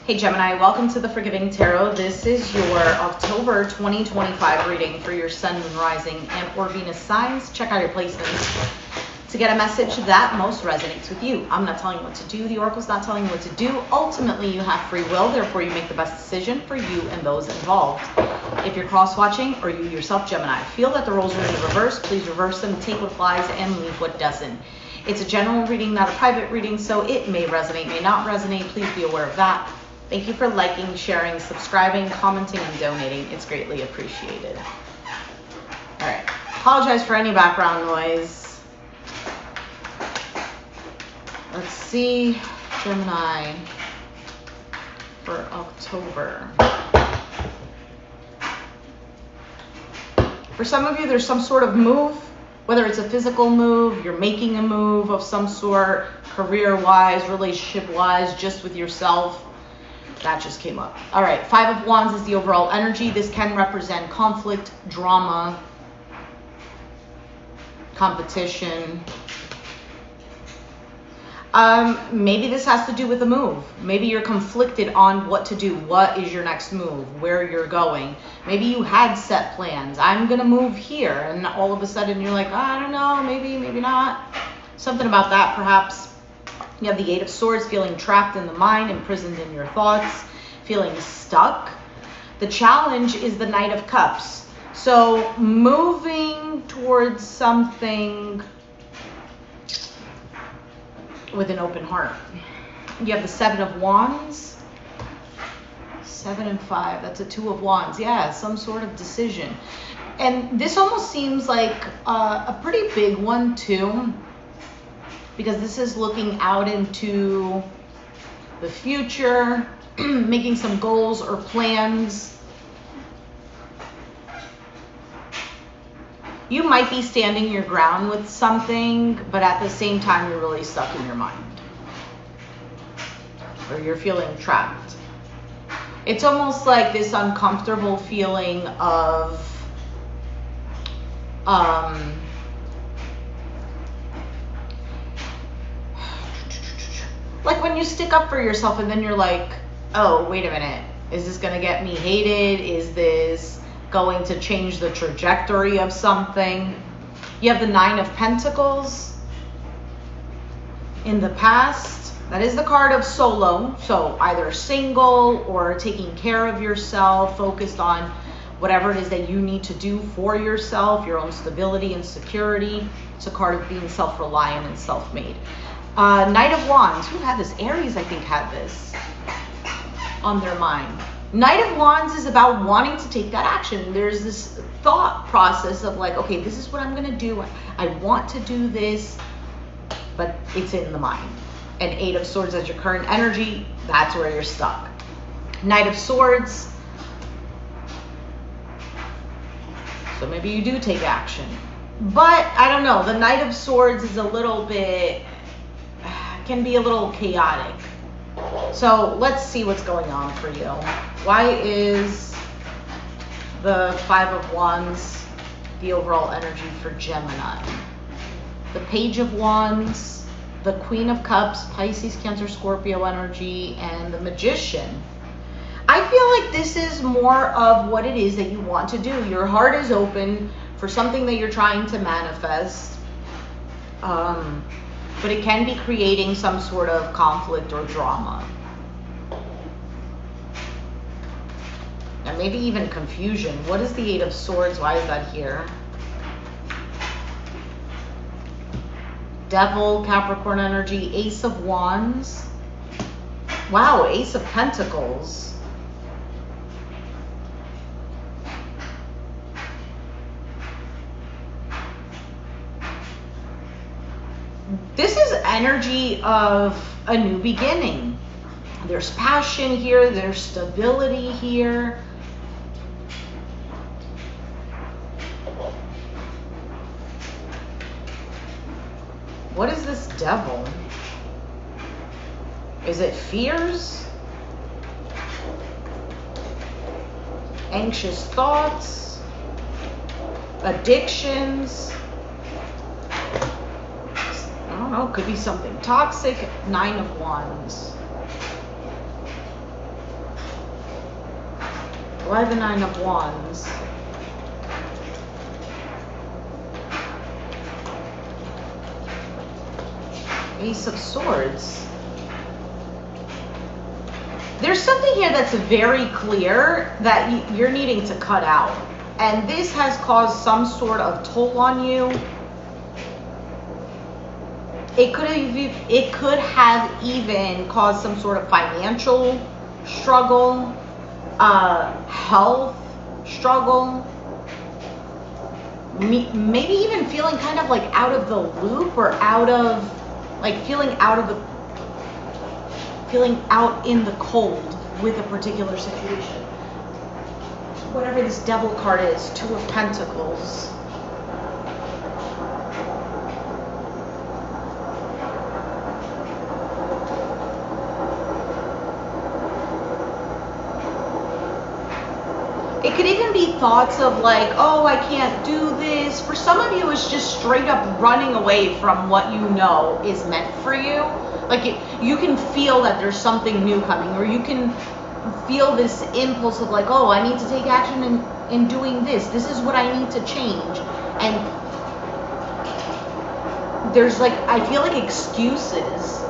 Hey Gemini, welcome to the Forgiving Tarot. This is your October 2025 reading for your Sun, Moon, Rising, and or Venus signs. Check out your placements to get a message that most resonates with you. I'm not telling you what to do. The Oracle's not telling you what to do. Ultimately, you have free will. Therefore, you make the best decision for you and those involved. If you're cross-watching or you yourself, Gemini, feel that the roles are in reverse, please reverse them, take what applies, and leave what doesn't. It's a general reading, not a private reading, so it may resonate, may not resonate. Please be aware of that. Thank you for liking, sharing, subscribing, commenting, and donating. It's greatly appreciated. All right. Apologize for any background noise. Let's see, Gemini for October. For some of you, there's some sort of move, whether it's a physical move, you're making a move of some sort, career-wise, relationship-wise, just with yourself. That just came up. All right, Five of Wands is the overall energy. This can represent conflict, drama, competition. Maybe this has to do with a move. Maybe you're conflicted on what to do. What is your next move? Where you're going? Maybe you had set plans. I'm going to move here. And all of a sudden you're like, I don't know, maybe, maybe not. Something about that perhaps. You have the Eight of Swords, feeling trapped in the mind, imprisoned in your thoughts, feeling stuck. The challenge is the Knight of Cups. So moving towards something with an open heart. You have the Seven of Wands. 7 and 5. That's a Two of Wands. Yeah, some sort of decision. And this almost seems like a pretty big one too, because this is looking out into the future, making some goals or plans. You might be standing your ground with something, but at the same time, you're really stuck in your mind, or you're feeling trapped. It's almost like this uncomfortable feeling of, like when you stick up for yourself and then you're like, oh, wait a minute. Is this going to get me hated? Is this going to change the trajectory of something? You have the Nine of Pentacles in the past. That is the card of solo. So either single or taking care of yourself, focused on whatever it is that you need to do for yourself, your own stability and security. It's a card of being self-reliant and self-made. Knight of Wands. Who had this? Aries, I think, had this on their mind. Knight of Wands is about wanting to take that action. There's this thought process of like, okay, this is what I'm going to do. I want to do this, but it's in the mind. And Eight of Swords as your current energy, that's where you're stuck. Knight of Swords. So maybe you do take action. But I don't know. The Knight of Swords is a little bit, can be a little chaotic. So let's see what's going on for you. Why is the Five of Wands the overall energy for Gemini? The Page of Wands, the Queen of Cups, Pisces, Cancer, Scorpio energy, and the Magician. I feel like this is more of what it is that you want to do. Your heart is open for something that you're trying to manifest. But it can be creating some sort of conflict or drama. And maybe even confusion. What is the Eight of Swords? Why is that here? Devil, Capricorn energy, Ace of Wands. Wow, Ace of Pentacles. This is energy of a new beginning. There's passion here. There's stability here. What is this Devil? Is it fears? Anxious thoughts? Addictions? don't know, could be something toxic. 9 of Wands. Why the Nine of Wands? Ace of Swords. There's something here that's very clear that you're needing to cut out. And this has caused some sort of toll on you. It could have even caused some sort of financial struggle, health struggle, maybe even feeling kind of like out of the loop, or feeling out in the cold with a particular situation. Whatever this Devil card is, Two of Pentacles. It could even be thoughts of like, oh, I can't do this. For some of you, it's just straight up running away from what you know is meant for you. Like you can feel that there's something new coming, or you can feel this impulse of like, oh, I need to take action in doing this. This is what I need to change. And there's like, I feel like excuses.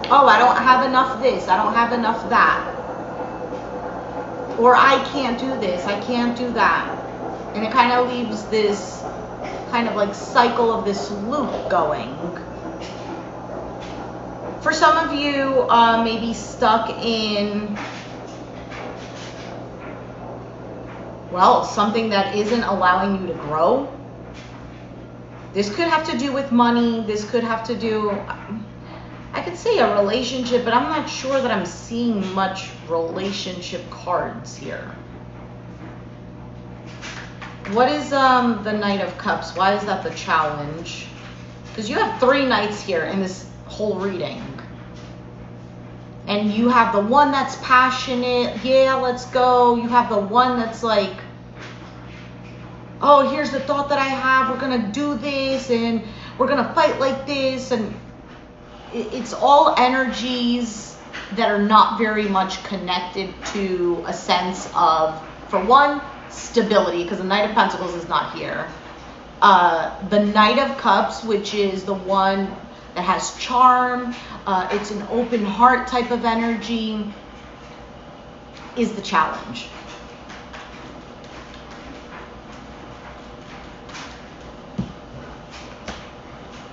Oh, I don't have enough this, I don't have enough that. Or I can't do this, I can't do that. And it kind of leaves this kind of like cycle of this loop going. For some of you, maybe stuck in, well, something that isn't allowing you to grow. This could have to do with money, this could have to do, I could say a relationship, but I'm not sure that I'm seeing much relationship cards here. What is the Knight of Cups? Why is that the challenge? Because you have 3 knights here in this whole reading. And you have the one that's passionate, yeah, let's go. You have the one that's like, oh, here's the thought that I have, we're gonna do this, and we're gonna fight like this, and it's all energies that are not very much connected to a sense of, for one, stability, because the Knight of Pentacles is not here. The Knight of Cups, which is the one that has charm, it's an open heart type of energy, is the challenge.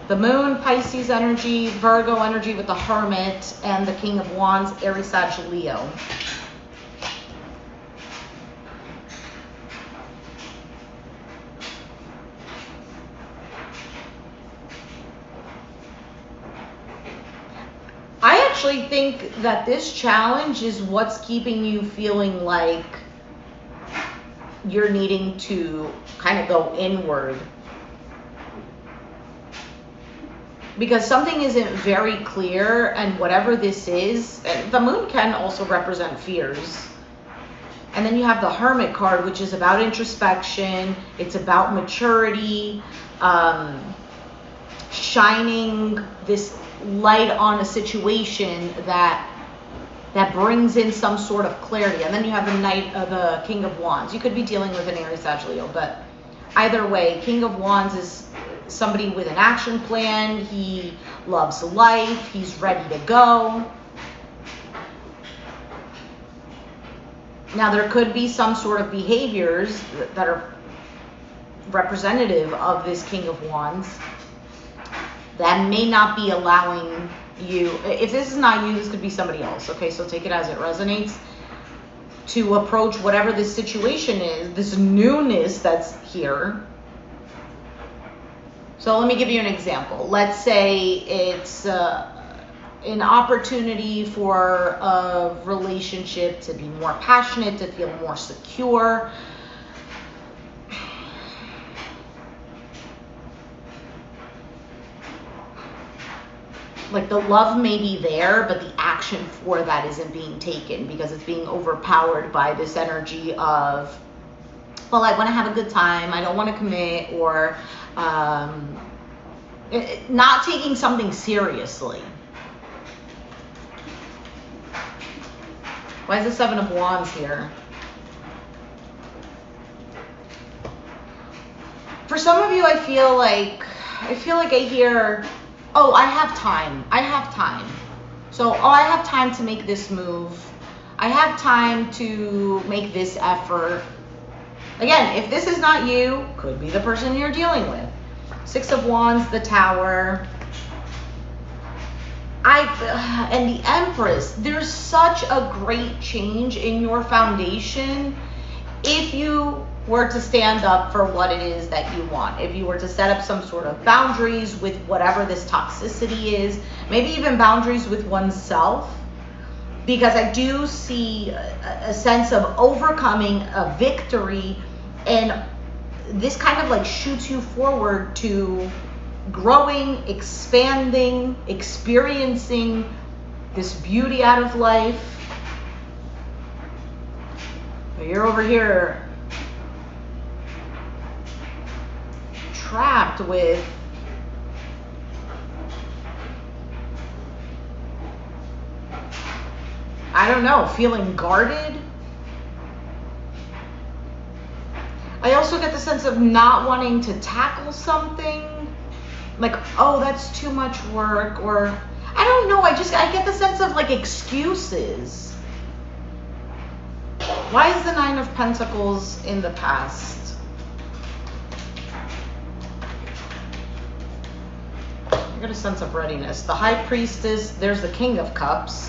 The Moon, Pisces energy, Virgo energy with the Hermit, and the King of Wands, Aries, Sag, Leo. I actually think that this challenge is what's keeping you feeling like you're needing to kind of go inward. Because something isn't very clear, and whatever this is, the Moon can also represent fears. And then you have the Hermit card, which is about introspection. It's about maturity, shining this light on a situation that brings in some sort of clarity. And then you have the King of Wands. You could be dealing with an Aries, Sag, Leo, but either way, King of Wands is somebody with an action plan. He loves life. He's ready to go. Now, there could be some sort of behaviors that are representative of this King of Wands that may not be allowing you, if this is not you, this could be somebody else, okay? So take it as it resonates, to approach whatever this situation is, this newness that's here. So let me give you an example. Let's say it's an opportunity for a relationship to be more passionate, to feel more secure. Like the love may be there, but the action for that isn't being taken because it's being overpowered by this energy of, well, I want to have a good time, I don't want to commit, or not taking something seriously. Why is the Seven of Wands here? For some of you, I feel like I hear, oh, I have time. I have time. So, oh, I have time to make this move. I have time to make this effort. Again, if this is not you, could be the person you're dealing with. Six of Wands, the Tower. And the Empress. There's such a great change in your foundation if you were to stand up for what it is that you want. If you were to set up some sort of boundaries with whatever this toxicity is, maybe even boundaries with oneself, because I do see a sense of overcoming, a victory, and this kind of like shoots you forward to growing, expanding, experiencing this beauty out of life. But you're over here trapped with I don't know, feeling guarded. I also get the sense of not wanting to tackle something. Like, oh, that's too much work, or I don't know, I get the sense of like excuses. Why is the Nine of Pentacles in the past? I get a sense of readiness. The High Priestess, there's the King of Cups,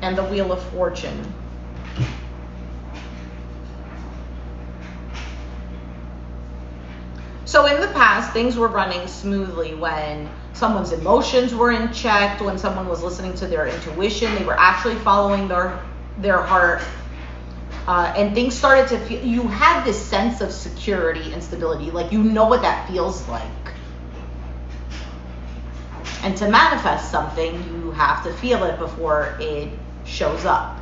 and the Wheel of Fortune. So in the past, things were running smoothly when someone's emotions were in check, when someone was listening to their intuition, they were actually following their heart, and things started to feel, you had this sense of security and stability, like you know what that feels like. And to manifest something, you have to feel it before it shows up.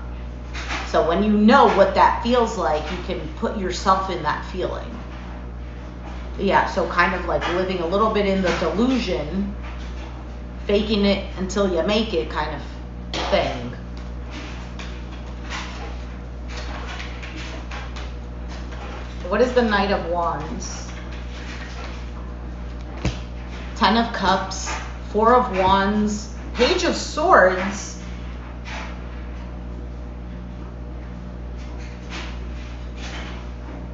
So when you know what that feels like, you can put yourself in that feeling. Yeah, so kind of like living a little bit in the delusion, faking it until you make it kind of thing. What is the Knight of Wands? Ten of Cups, Four of Wands, Page of Swords.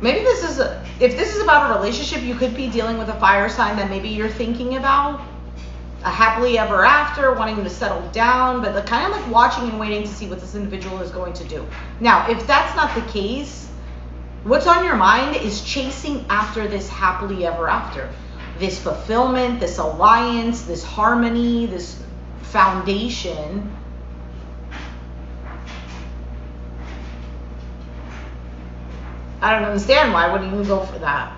Maybe this is, if this is about a relationship, you could be dealing with a fire sign that maybe you're thinking about. A happily ever after, wanting to settle down, but like, kind of like watching and waiting to see what this individual is going to do. Now, if that's not the case, what's on your mind is chasing after this happily ever after. This fulfillment, this alliance, this harmony, this foundation. I don't understand, why wouldn't you go for that?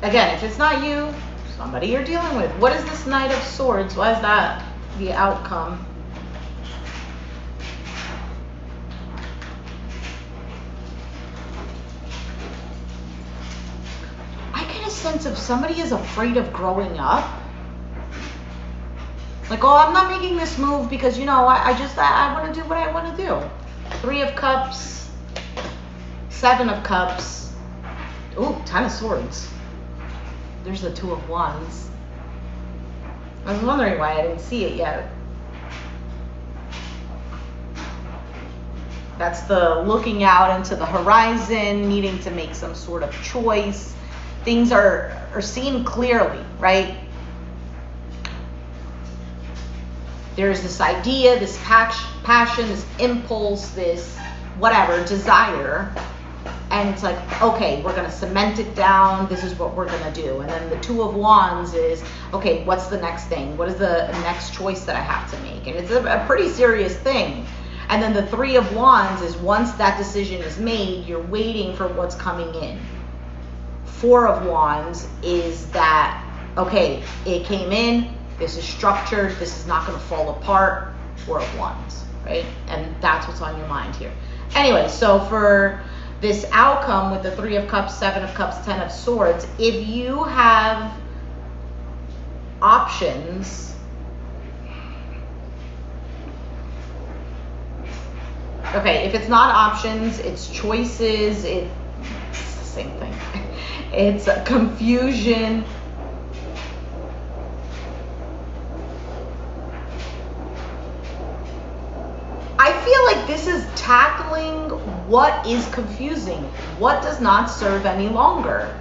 Again, if it's not you, somebody you're dealing with. What is this Knight of Swords? Why is that the outcome? I get a sense of somebody is afraid of growing up. Like, oh, I'm not making this move because, you know, I want to do what I want to do. Three of Cups, Seven of Cups. Ooh, Ten of Swords. There's the Two of Wands. I was wondering why I didn't see it yet. That's the looking out into the horizon, needing to make some sort of choice. Things are seen clearly, right? There's this idea, this passion, this impulse, this whatever, desire. And it's like, okay, we're going to cement it down. This is what we're going to do. And then the Two of Wands is, okay, what's the next thing? What is the next choice that I have to make? And it's a pretty serious thing. And then the Three of Wands is, once that decision is made, you're waiting for what's coming in. Four of Wands is that, okay, it came in, this is structured, this is not going to fall apart. Four of Wands, right? And that's what's on your mind here. Anyway, so for this outcome with the Three of Cups, Seven of Cups, Ten of Swords, if you have options, Okay, if it's not options, it's choices, it's the same thing. It's confusion. I feel like this is tackling what is confusing, what does not serve any longer.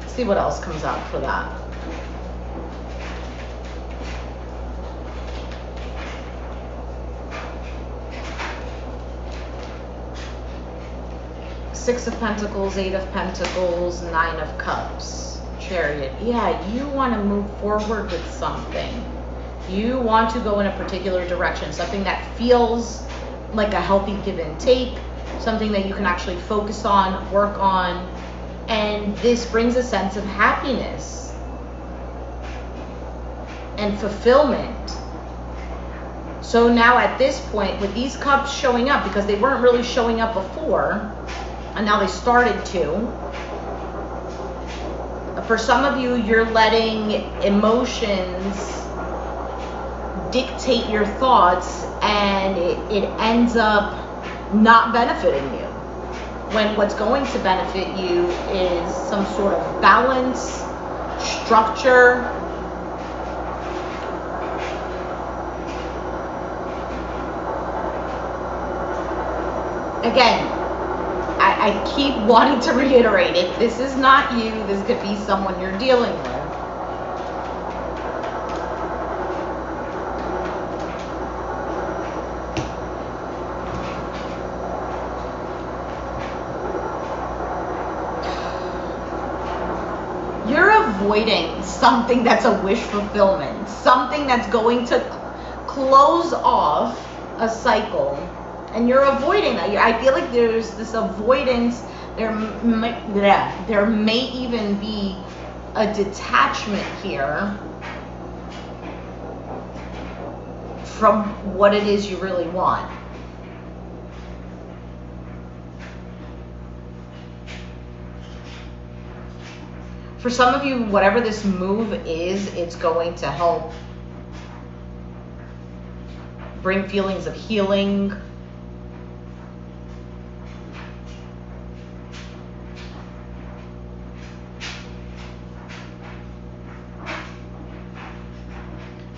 Let's see what else comes out for that. Six of Pentacles, Eight of Pentacles, Nine of Cups, Chariot. Yeah, you want to move forward with something. You want to go in a particular direction, something that feels like a healthy give and take, something that you can actually focus on, work on, and this brings a sense of happiness and fulfillment. So now at this point, with these cups showing up, because they weren't really showing up before, and now they started to, for some of you, you're letting emotions dictate your thoughts, and it ends up not benefiting you, when what's going to benefit you is some sort of balance, structure. Again, I keep wanting to reiterate, if this is not you, this could be someone you're dealing with. Avoiding something that's a wish fulfillment, something that's going to close off a cycle, and you're avoiding that. I feel like there's this avoidance. There may even be a detachment here from what it is you really want. For some of you, whatever this move is, it's going to help bring feelings of healing.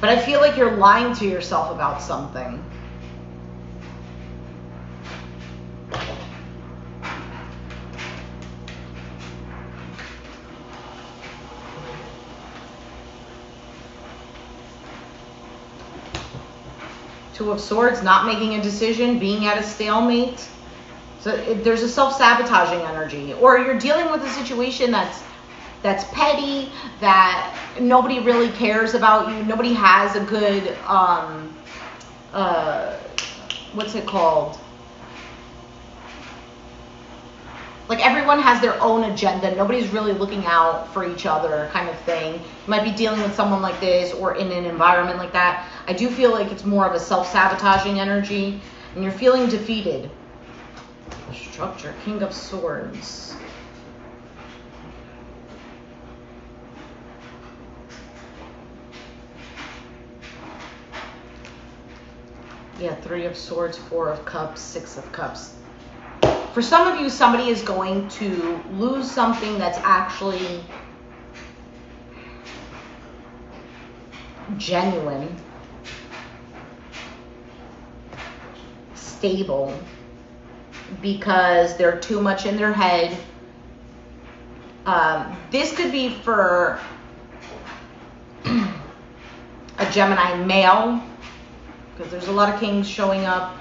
But I feel like you're lying to yourself about something. Two of Swords, not making a decision, being at a stalemate. So there's a self-sabotaging energy, or you're dealing with a situation that's petty, that nobody really cares about you. Nobody has a good what's it called? Like, everyone has their own agenda. Nobody's really looking out for each other, kind of thing. You might be dealing with someone like this, or in an environment like that. I do feel like it's more of a self-sabotaging energy, and you're feeling defeated. Structure, King of Swords. Yeah, Three of Swords, Four of Cups, Six of Cups. For some of you, somebody is going to lose something that's actually genuine, stable, because they're too much in their head. This could be for a Gemini male, because there's a lot of kings showing up.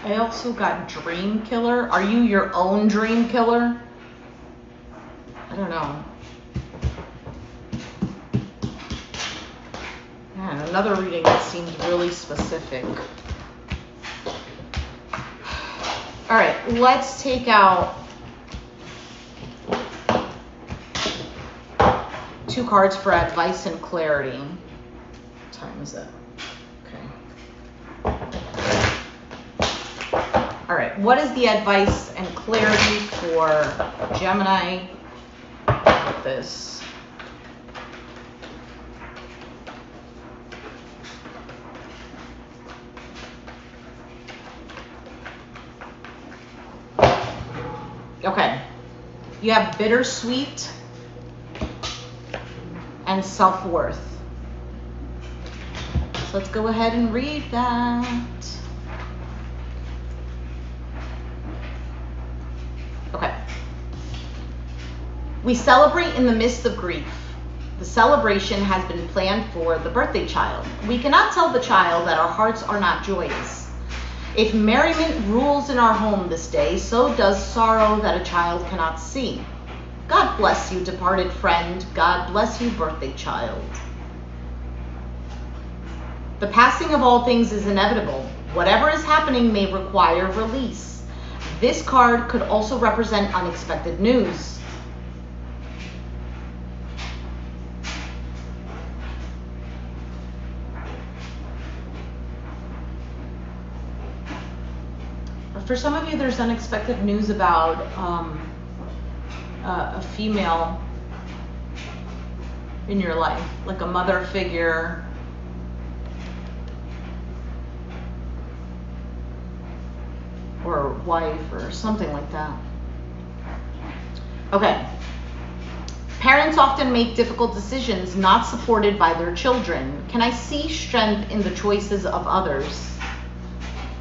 I also got dream killer. Are you your own dream killer? I don't know. Man, another reading that seems really specific. All right, let's take out 2 cards for advice and clarity. What time is it? Okay. All right, what is the advice and clarity for Gemini with this? Okay, you have bittersweet and self-worth. So let's go ahead and read that. Okay. We celebrate in the midst of grief. The celebration has been planned for the birthday child. We cannot tell the child that our hearts are not joyous. If merriment rules in our home this day, so does sorrow that a child cannot see. God bless you, departed friend. God bless you, birthday child. The passing of all things is inevitable. Whatever is happening may require release. This card could also represent unexpected news. For some of you, there's unexpected news about a female in your life, like a mother figure, or wife, or something like that. Okay. Parents often make difficult decisions not supported by their children. Can I see strength in the choices of others?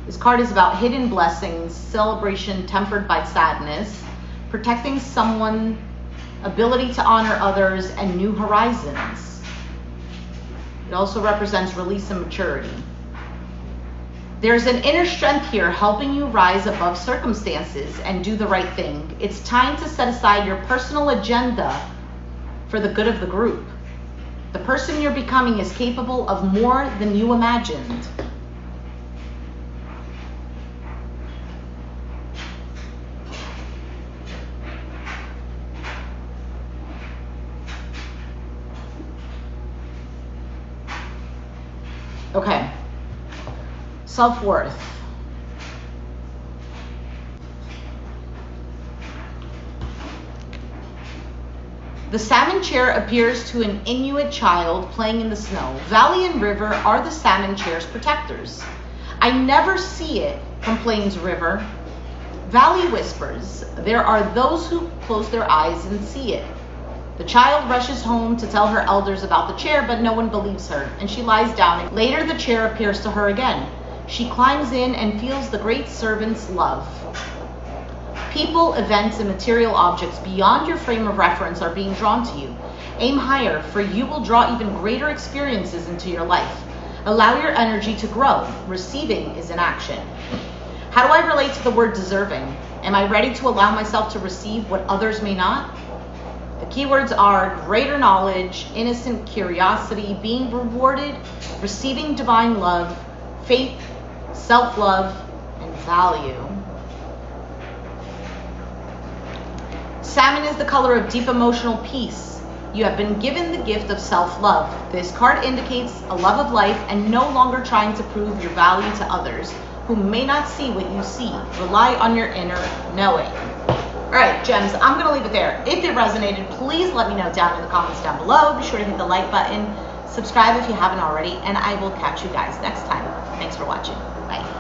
This card is about hidden blessings, celebration tempered by sadness, protecting someone, ability to honor others, and new horizons. It also represents release and maturity. There's an inner strength here helping you rise above circumstances and do the right thing. It's time to set aside your personal agenda for the good of the group. The person you're becoming is capable of more than you imagined. Okay, self-worth. The salmon chair appears to an Inuit child playing in the snow. Valley and river are the salmon chair's protectors. I never see it, complains River. Valley whispers, there are those who close their eyes and see it. The child rushes home to tell her elders about the chair, but no one believes her, and she lies down. Later, the chair appears to her again. She climbs in and feels the great servant's love. People, events, and material objects beyond your frame of reference are being drawn to you. Aim higher, for you will draw even greater experiences into your life. Allow your energy to grow. Receiving is an action. How do I relate to the word deserving? Am I ready to allow myself to receive what others may not? The keywords are greater knowledge, innocent curiosity, being rewarded, receiving divine love, faith, self-love, and value. Salmon is the color of deep emotional peace. You have been given the gift of self-love. This card indicates a love of life and no longer trying to prove your value to others who may not see what you see. Rely on your inner knowing. All right, gems, I'm going to leave it there. If it resonated, please let me know down in the comments down below. Be sure to hit the like button, subscribe if you haven't already, and I will catch you guys next time. Thanks for watching. Bye.